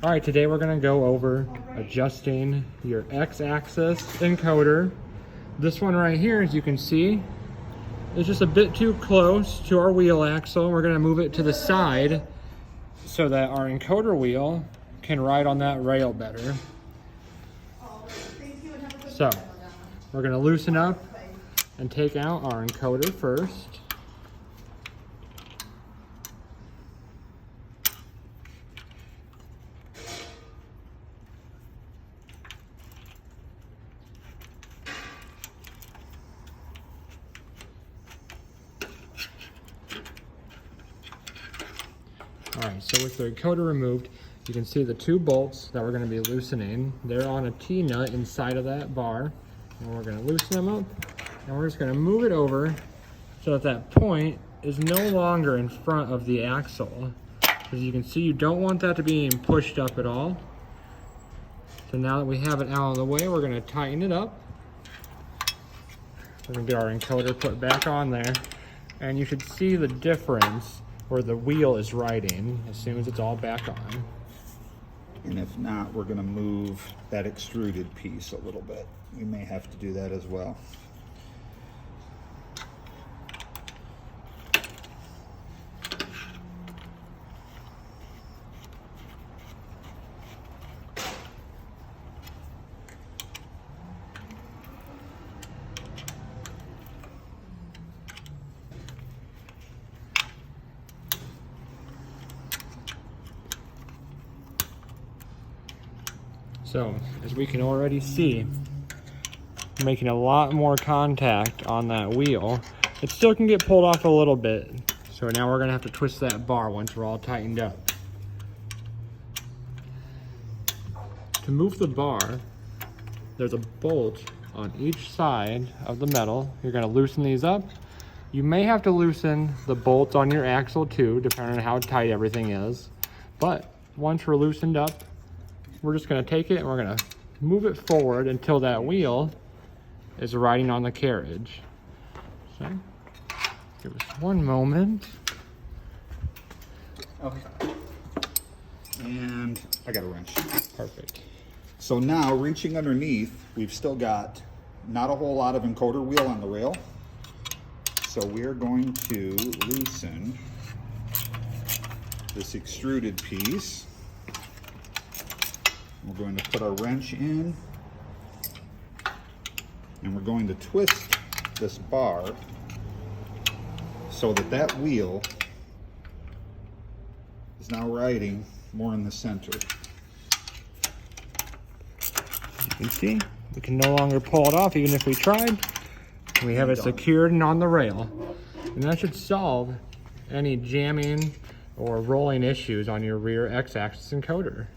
All right, today we're gonna go over adjusting your X-axis encoder. This one right here, as you can see, is just a bit too close to our wheel axle. We're gonna move it to the side so that our encoder wheel can ride on that rail better. So, we're gonna loosen up and take out our encoder first. All right, so with the encoder removed, you can see the two bolts that we're going to be loosening. They're on a T-nut inside of that bar, and we're going to loosen them up, and we're just going to move it over so that point is no longer in front of the axle. As you can see, you don't want that to be pushed up at all. So now that we have it out of the way, we're going to tighten it up. We're going to get our encoder put back on there, and you should see the difference where the wheel is riding as soon as it's all back on. And if not, we're going to move that extruded piece a little bit. We may have to do that as well. So, as we can already see, we're making a lot more contact on that wheel. It still can get pulled off a little bit. So now we're gonna have to twist that bar once we're all tightened up. To move the bar, there's a bolt on each side of the metal. You're gonna loosen these up. You may have to loosen the bolts on your axle too, depending on how tight everything is. But once we're loosened up, we're just going to take it and we're going to move it forward until that wheel is riding on the carriage. So, give us one moment. Okay. And I got a wrench. Perfect. So now, wrenching underneath, we've still got not a whole lot of encoder wheel on the rail. So we're going to loosen this extruded piece. We're going to put our wrench in, and we're going to twist this bar so that that wheel is now riding more in the center. You can see, we can no longer pull it off even if we tried. We have it secured and on the rail. And that should solve any jamming or rolling issues on your rear X-axis encoder.